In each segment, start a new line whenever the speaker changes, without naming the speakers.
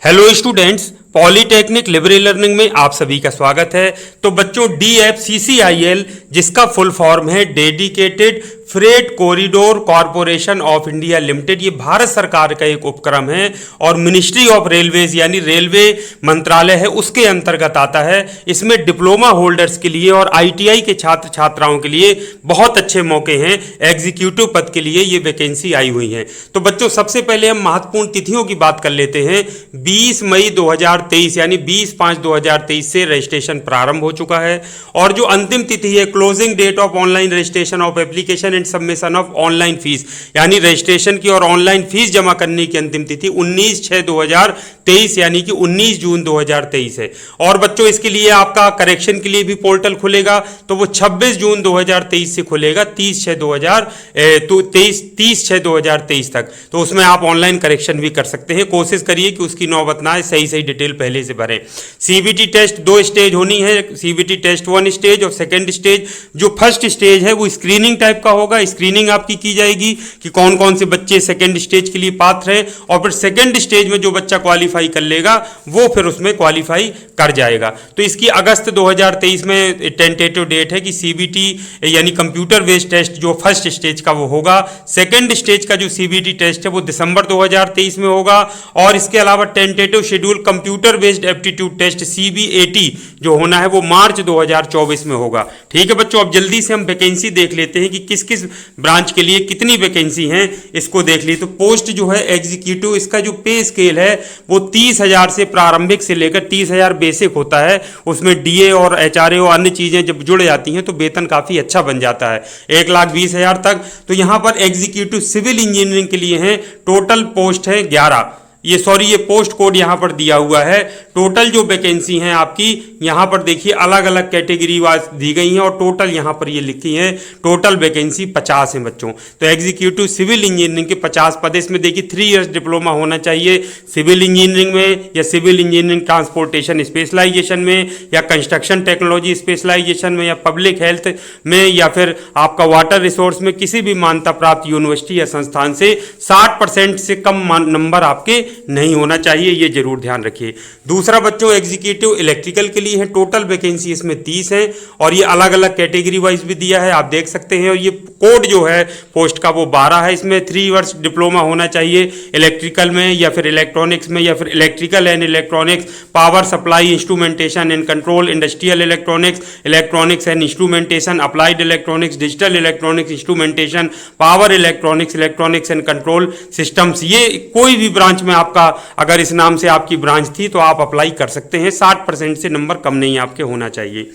Hello students, polytechnic liberal learning में आप सभी का स्वागत है। तो बच्चों DFCCIL जिसका फुल फॉर्म है dedicated freight corridor corporation of India limited, ये भारत सरकार का एक उपक्रम है और मिनिस्ट्री ऑफ रेलवेज यानी रेलवे मंत्रालय है उसके अंतर्गत आता है। इसमें डिप्लोमा होल्डर्स के लिए और ITI के छात्र छात्राओं के लिए बहुत अच्छे मौके हैं। एग्जीक्यूटिव पद के लिए ये वैकेंसी आई हुई है। तो बच्चों सबसे पहले हम महत्वपूर्ण तिथियों की बात कर लेते हैं। 20 मई 2023 यानी 20/5/2023 से रजिस्ट्रेशन प्रारंभ हो चुका है और जो अंतिम तिथि है closing date of online registration of application and submission of online fees यानी रजिस्ट्रेशन की और ऑनलाइन फीस जमा करने की अंतिम तिथि 19/6/2023 यानी कि 19 जून 2023 है। और बच्चों इसके लिए आपका करेक्शन के लिए भी पोर्टल खुलेगा, तो वो 26 जून 2023 से खुलेगा 30/6/2023 तक। तो उसमें आप ऑनलाइन करेक्शन भी कर सकते हैं। कोशिश करिए कि उसकी नौबत ना आए, सही डिटेल पहले से भरें। CBT टेस्ट 2 स्टेज होनी है। CBT टेस्ट 1 स्टेज और सेकेंड स्टेज। जो फर्स्ट स्टेज है वो स्क्रीनिंग टाइप का होगा। स्क्रीनिंग आपकी की जाएगी कि कौन कौन से बच्चे सेकेंड स्टेज के लिए पात्र हैं और फिर सेकेंड स्टेज में जो बच्चा क्वालिफाई कर लेगा वो फिर उसमें क्वालिफाई कर जाएगा। तो इसकी अगस्त 2023 में टेंटेटिव डेट है कि CBT यानी कंप्यूटर बेस्ड टेस्ट जो फर्स्ट स्टेज का वो होगा। सेकेंड स्टेज का जो CBT टेस्ट है वो दिसंबर 2023 में होगा और इसके अलावा tentative schedule computer based aptitude test CBAT जो होना है वो मार्च 2024 में होगा। ठीक है बच्चों, अब जल्दी से हम वैकेंसी देख लेते हैं कि किस किस ब्रांच के लिए कितनी वैकेंसी हैं, इसको देख ली। तो पोस्ट जो है एग्जीक्यूटिव, इसका जो पे स्केल है वो 30,000 से प्रारंभिक से लेकर 30,000 बेसिक होता है। उसमें DA और HRA और अन्य चीजें जब जुड़ जाती हैं तो वेतन काफी अच्छा बन जाता है, 1,20,000 तक। तो यहां पर एग्जीक्यूटिव सिविल इंजीनियरिंग के लिए है, टोटल पोस्ट है 11। ये पोस्ट कोड यहां पर दिया हुआ है। टोटल जो वैकेंसी हैं आपकी यहां पर देखिए अलग अलग कैटेगरी वाइज दी गई हैं और टोटल यहां पर ये लिखी है टोटल वैकेंसी 50 है बच्चों। तो एग्जीक्यूटिव सिविल इंजीनियरिंग के 50 पद। इसमें देखिए 3 इयर्स डिप्लोमा होना चाहिए सिविल इंजीनियरिंग में या सिविल इंजीनियरिंग ट्रांसपोर्टेशन स्पेशलाइजेशन में या कंस्ट्रक्शन टेक्नोलॉजी स्पेशलाइजेशन में या पब्लिक हेल्थ में या फिर आपका वाटर रिसोर्स में किसी भी मान्यता प्राप्त यूनिवर्सिटी या संस्थान से 60% से कम नंबर आपके नहीं होना चाहिए, ये जरूर ध्यान रखिए। दूसरा बच्चों एग्जीक्यूटिव इलेक्ट्रिकल के लिए है, टोटल वैकेंसी इसमें 30 है और ये अलग अलग कैटेगरी वाइज भी दिया है, आप देख सकते हैं। और ये कोड जो है पोस्ट का वो 12 है। इसमें 3 इयर्स डिप्लोमा होना चाहिए इलेक्ट्रिकल में या फिर इलेक्ट्रॉनिक्स में या फिर electrical and electronics, power supply, instrumentation and control, industrial electronics, electronics and instrumentation, applied electronics, digital electronics, instrumentation, power electronics, electronics and control systems. ये कोई भी ब्रांच में आपका अगर इस नाम से आपकी ब्रांच थी तो आप अप्लाई कर सकते हैं। 60% से नंबर कम नहीं आपके होना चाहिए।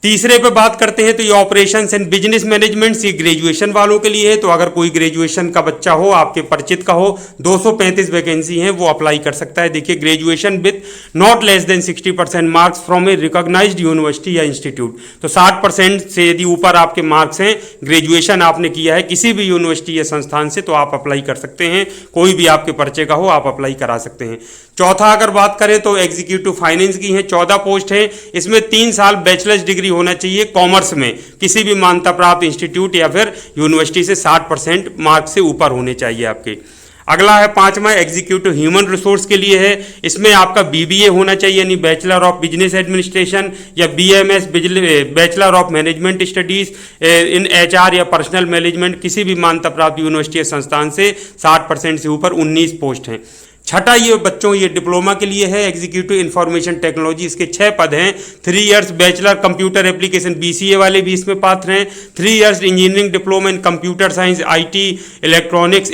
तीसरे पे बात करते हैं तो ये ऑपरेशंस एंड बिजनेस मैनेजमेंट, ये ग्रेजुएशन वालों के लिए है। तो अगर कोई ग्रेजुएशन का बच्चा हो, आपके परिचित का हो, 235 वैकेंसी हैं, वो अप्लाई कर सकता है। देखिए graduation with not less than 60% marks from a recognised university या इंस्टीट्यूट। तो 60% से यदि ऊपर आपके मार्क्स हैं, ग्रेजुएशन आपने किया है किसी भी यूनिवर्सिटी या संस्थान से, तो आप अप्लाई कर सकते हैं। कोई भी आपके परिचय का हो आप अप्लाई करा सकते हैं। चौथा अगर बात करें तो एग्जीक्यूटिव फाइनेंस की है, 14 पोस्ट है। इसमें 3 साल बैचलर्स डिग्री होना चाहिए कॉमर्स में किसी भी मान्यता प्राप्त इंस्टीट्यूट या फिर यूनिवर्सिटी से, 60% मार्क्स से ऊपर होने चाहिए आपके। अगला है 5वां एग्जीक्यूटिव ह्यूमन रिसोर्स के लिए है। इसमें आपका BBA होना चाहिए यानी बैचलर ऑफ बिजनेस एडमिनिस्ट्रेशन या BMS bachelor of management studies in HR या पर्सनल मैनेजमेंट किसी भी मान्यता प्राप्त यूनिवर्सिटी या संस्थान से, 60% से ऊपर 19 पोस्ट हैं। छठा ये बच्चों ये डिप्लोमा के लिए है एग्जीक्यूटिव इंफॉर्मेशन टेक्नोलॉजी, इसके 6 पद हैं। 3 years bachelor computer application, BCA वाले भी इसमें पात्र हैं। 3 years engineering diploma in computer science, IT, electronics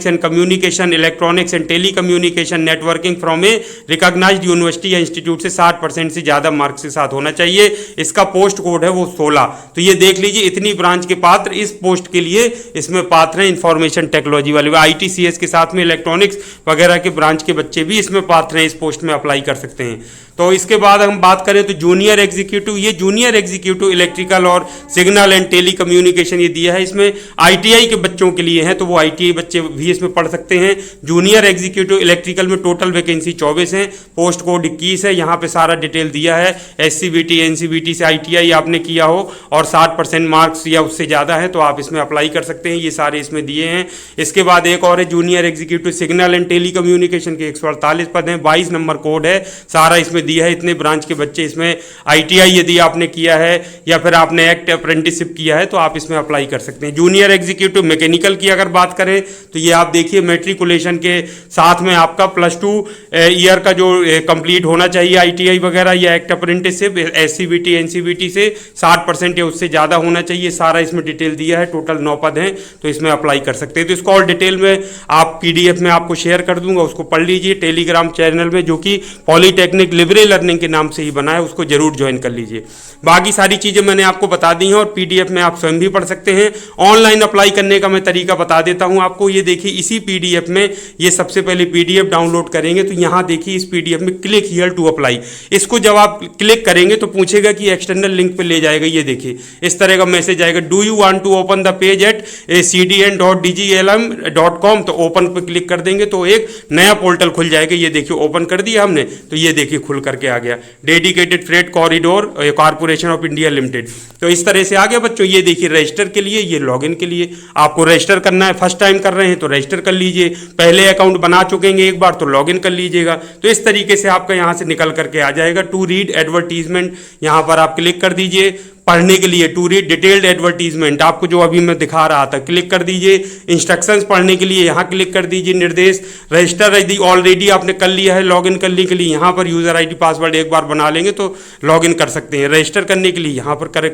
and communication, electronics and telecommunication, networking from a recognised university या इंस्टीट्यूट से 60% से ज़्यादा मार्क्स के साथ होना चाहिए। इसका पोस्ट कोड है वो 16। तो ये देख लीजिए इतनी ब्रांच के पात्र इस पोस्ट के लिए इसमें पात्र हैं। इंफॉर्मेशन टेक्नोलॉजी वाले ITCS के साथ में इलेक्ट्रॉनिक्स वगैरह के ब्रांच के बच्चे भी इसमें पात्र हैं, इस पोस्ट में अप्लाई कर सकते हैं। तो इसके बाद हम बात करें तो जूनियर एग्जीक्यूटिव, ये जूनियर एग्जीक्यूटिव इलेक्ट्रिकल और सिग्नल एंड टेली कम्युनिकेशन ये दिया है, इसमें आईटीआई के बच्चों के लिए है, तो वो आईटीआई बच्चे भी इसमें पढ़ सकते हैं। जूनियर एग्जीक्यूटिव इलेक्ट्रिकल में टोटल वैकेंसी 24 है, पोस्ट कोड 21 है, यहाँ पे सारा डिटेल दिया है। एससीबीटी एनसीबीटी से आईटीआई आपने किया हो और 60% मार्क्स या उससे ज़्यादा है तो आप इसमें अप्लाई कर सकते हैं, ये सारे इसमें दिए हैं। इसके बाद एक और है junior executive signal and telecommunication के 148 पद हैं, 22 नंबर कोड है, सारा इसमें दिया है। इतने ब्रांच के बच्चे इसमें आईटीआई यदि आपने किया है या फिर आपने एक्ट अप्रेंटिसशिप किया है तो आप इसमें अप्लाई कर सकते हैं। जूनियर एग्जीक्यूटिव मैकेनिकल की अगर बात करें तो ये आप देखिए मैट्रिकुलेशन के साथ में आपका +2 ईयर का जो कंप्लीट होना चाहिए आईटीआई वगैरह या एक्ट अप्रेंटिसशिप, एससीबीटी एनसीबीटी से 60% या उससे ज़्यादा होना चाहिए, सारा इसमें डिटेल दिया है। टोटल 9 पद हैं तो इसमें अप्लाई कर सकते हैं। तो इसको और डिटेल में आप पीडीएफ में आपको शेयर कर दूंगा, उसको पढ़ लीजिए टेलीग्राम चैनल में जो कि पॉलीटेक्निक लिबरे लर्निंग के नाम से ही बना है, उसको जरूर ज्वाइन कर लीजिए। बाकी सारी चीज़ें मैंने आपको बता दी हैं और पीडीएफ में आप स्वयं भी पढ़ सकते हैं। ऑनलाइन अप्लाई करने का मैं तरीका बता देता हूं आपको। ये देखिए इसी पीडीएफ में, ये सबसे पहले पीडीएफ डाउनलोड करेंगे तो यहाँ देखिए इस पीडीएफ में क्लिक हियर टू अप्लाई, इसको जब आप क्लिक करेंगे तो पूछेगा कि एक्सटर्नल लिंक पे ले जाएगा। ये देखिए इस तरह का मैसेज आएगा, do you want to open the page at cdn.dglm.com, तो ओपन पे क्लिक कर देंगे तो एक नया पोर्टल खुल जाएगा। ये देखिए ओपन कर दिया हमने तो ये देखिए खुल करके आ गया, dedicated freight corridor corporation of India limited. तो इस तरह से आ गया बच्चों। ये देखिए रजिस्टर के लिए, ये लॉगिन के लिए आपको रजिस्टर करना है। फर्स्ट टाइम कर रहे हैं तो रजिस्टर कर लीजिए, पहले अकाउंट बना चुकेंगे एक बार तो लॉगिन कर लीजिएगा। तो इस तरीके से आपका यहाँ से निकल करके आ जाएगा। टू रीड एडवर्टीजमेंट यहाँ पर आप क्लिक कर दीजिए, पढ़ने के लिए टू रीड डिटेल्ड एडवर्टीजमेंट आपको जो अभी मैं दिखा रहा था क्लिक कर दीजिए। इंस्ट्रक्शंस पढ़ने के लिए यहाँ क्लिक कर दीजिए, निर्देश। रजिस्टर यदि ऑलरेडी आपने कर लिया है लॉगिन करने के लिए, यहाँ पर यूजर आईडी पासवर्ड एक बार बना लेंगे तो लॉगिन कर सकते हैं। रजिस्टर करने के लिए यहाँ पर कर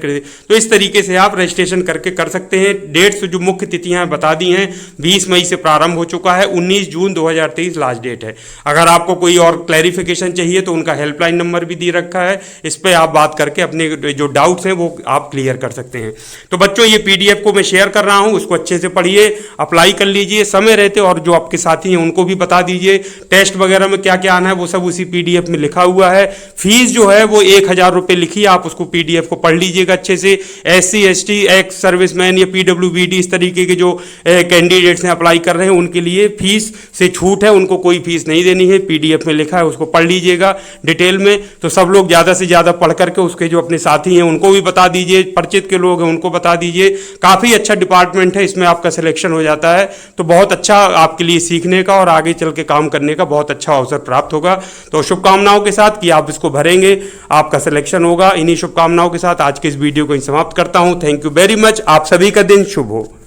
तो इस तरीके से आप रजिस्ट्रेशन करके कर सकते हैं। डेट्स जो मुख्य तिथियाँ बता दी हैं, 20 मई से प्रारंभ हो चुका है, 19 जून 2023 लास्ट डेट है। अगर आपको कोई और क्लैरिफिकेशन चाहिए तो उनका हेल्पलाइन नंबर भी दे रखा है, इस पर आप बात करके अपने जो डाउट्स हैं वो आप क्लियर कर सकते हैं। तो बच्चों ये पीडीएफ को मैं शेयर कर रहा हूं, उसको अच्छे से पढ़िए, अप्लाई कर लीजिए समय रहते, और जो आपके साथी हैं उनको भी बता दीजिए। टेस्ट वगैरह में क्या क्या आना है वो सब उसी पीडीएफ में लिखा हुआ है। फीस जो है वो 1000 रुपये लिखी, आप उसको पीडीएफ को पढ़ लीजिएगा अच्छे से। SC ST एक्स सर्विसमैन या PWBD इस तरीके के जो कैंडिडेट्स हैं अप्लाई कर रहे हैं उनके लिए फीस से छूट है, उनको कोई फीस नहीं देनी है। पीडीएफ में लिखा है, उसको पढ़ लीजिएगा डिटेल में। तो सब लोग ज़्यादा से ज़्यादा पढ़ करके उसके जो अपने साथी हैं उनको भी बता दीजिए, परिचित के लोग हैं उनको बता दीजिए। काफ़ी अच्छा डिपार्टमेंट है, इसमें आपका सिलेक्शन हो जाता है तो बहुत अच्छा आपके लिए सीखने का और आगे चल के काम करने का बहुत अच्छा अवसर प्राप्त होगा। तो शुभकामनाओं के साथ कि आप इसको भरेंगे, आपका सिलेक्शन होगा। इन्हीं शुभकामनाओं के साथ आज के इस वीडियो को समाप्त करता हूं। Thank you very much. आप सभी का दिन शुभ हो।